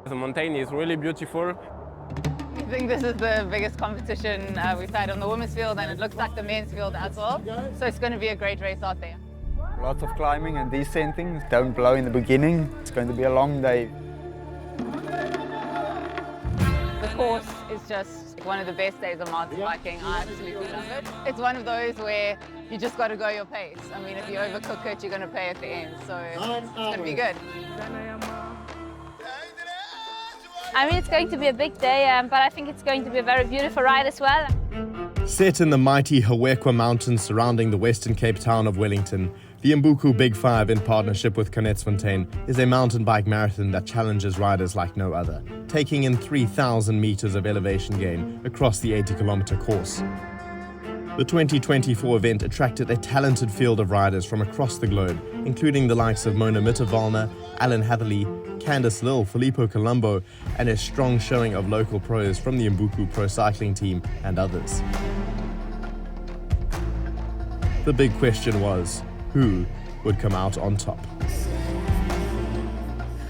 The mountain is really beautiful. I think this is the biggest competition we've had on the women's field, and it looks like the men's field as well. So it's going to be a great race out there. Lots of climbing and descending. Don't blow in the beginning. It's going to be a long day. The course is just one of the best days of mountain biking. I absolutely love it. It's one of those where you just got to go your pace. I mean, if you overcook it, you're going to pay at the end. So it's going to be good. I mean, it's going to be a big day, but I think it's going to be a very beautiful ride as well. Set in the mighty Hawequa mountains surrounding the western Cape town of Wellington, the Imbuko Big 5 in partnership with Canetsfontein is a mountain bike marathon that challenges riders like no other, taking in 3,000 meters of elevation gain across the 80-kilometer course. The 2024 event attracted a talented field of riders from across the globe, including the likes of Mona Mitterwallner, Hatherly, Candice Lill, Filippo Colombo, and a strong showing of local pros from the Imbuko Pro Cycling team and others. The big question was, who would come out on top?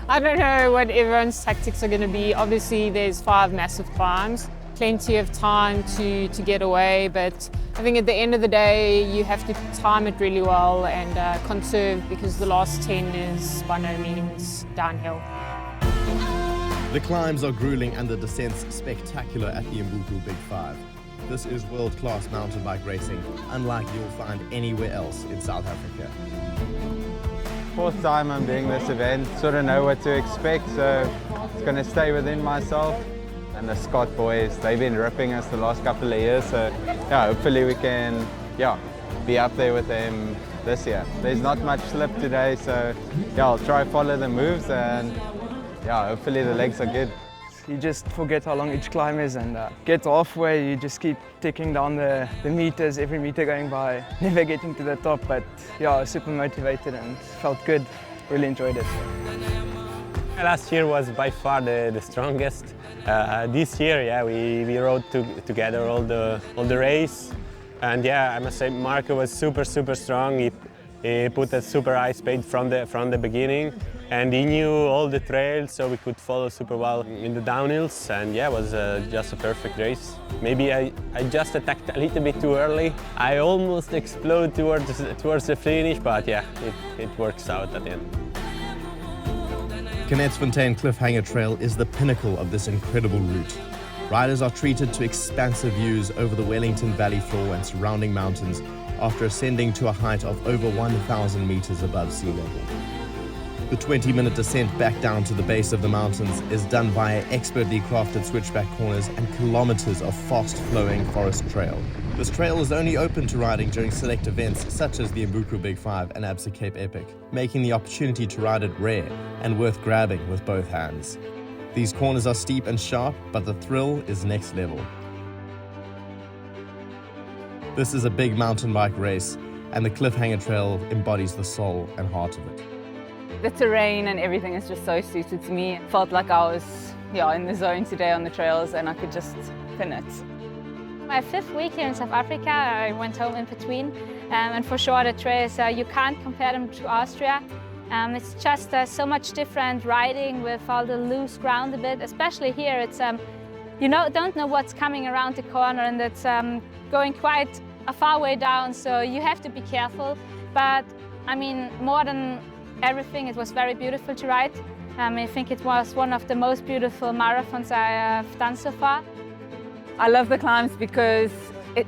I don't know what everyone's tactics are going to be. Obviously, there's 5 massive climbs, plenty of time to get away, but I think at the end of the day, you have to time it really well and conserve, because the last 10 is by no means downhill. The climbs are gruelling and the descents spectacular at the Imbuko Big 5. This is world-class mountain bike racing, unlike you'll find anywhere else in South Africa. 4th time I'm doing this event, sort of know what to expect, so it's going to stay within myself. And the Scott boys, they've been ripping us the last couple of years, so yeah, hopefully we can be up there with them this year. There's not much slip today, so yeah, I'll try to follow the moves, and yeah, hopefully the legs are good. You just forget how long each climb is, and get halfway, you just keep ticking down the meters, every meter going by, never getting to the top, but yeah, I was super motivated and felt good, really enjoyed it. Last year was by far the strongest. This year, yeah, we rode together all the race, and yeah, I must say Marco was super strong. He put a super high speed from the beginning, and he knew all the trails, so we could follow super well in the downhills. And yeah, it was just a perfect race. Maybe I just attacked a little bit too early. I almost exploded towards the finish, but yeah, it works out at the end. Canetsfontein Cliffhanger Trail is the pinnacle of this incredible route. Riders are treated to expansive views over the Wellington valley floor and surrounding mountains after ascending to a height of over 1,000 meters above sea level. The 20-minute descent back down to the base of the mountains is done via expertly crafted switchback corners and kilometers of fast-flowing forest trail. This trail is only open to riding during select events such as the Imbuko Big 5 and Absa Cape Epic, making the opportunity to ride it rare and worth grabbing with both hands. These corners are steep and sharp, but the thrill is next level. This is a big mountain bike race, and the Cliffhanger Trail embodies the soul and heart of it. The terrain and everything is just so suited to me. It felt like I was in the zone today on the trails, and I could just pin it. My 5th week here in South Africa, I went home in between, and for sure the trails, you can't compare them to Austria. It's just so much different riding with all the loose ground a bit, especially here. It's you don't know what's coming around the corner, and it's going quite a far way down, so you have to be careful. But I mean, more than everything, it was very beautiful to ride. I think it was one of the most beautiful marathons I have done so far. I love the climbs because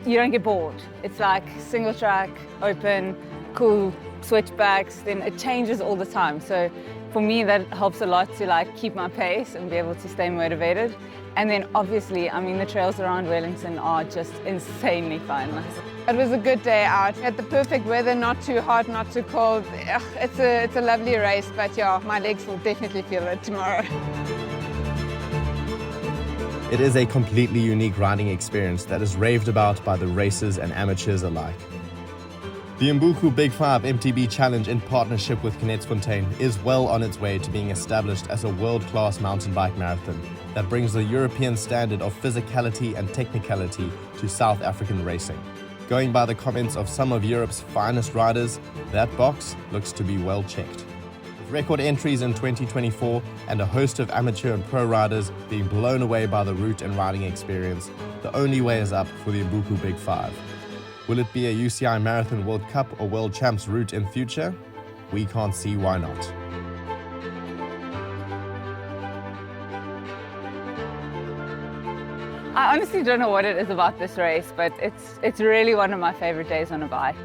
you don't get bored. It's like single track, open, cool switchbacks, then it changes all the time. So for me, that helps a lot to keep my pace and be able to stay motivated. And then obviously, I mean, the trails around Wellington are just insanely fun. It was a good day out. Had the perfect weather, not too hot, not too cold. It's a lovely race, but yeah, my legs will definitely feel it tomorrow. It is a completely unique riding experience that is raved about by the racers and amateurs alike. The Imbuko Big 5 MTB Challenge in partnership with Canetsfontein is well on its way to being established as a world-class mountain bike marathon that brings the European standard of physicality and technicality to South African racing. Going by the comments of some of Europe's finest riders, that box looks to be well checked. record entries in 2024 and a host of amateur and pro riders being blown away by the route and riding experience, the only way is up for the Imbuko Big 5. Will it be a UCI Marathon World Cup or World Champs route in future? We can't see why not. I honestly don't know what it is about this race, but it's really one of my favorite days on a bike.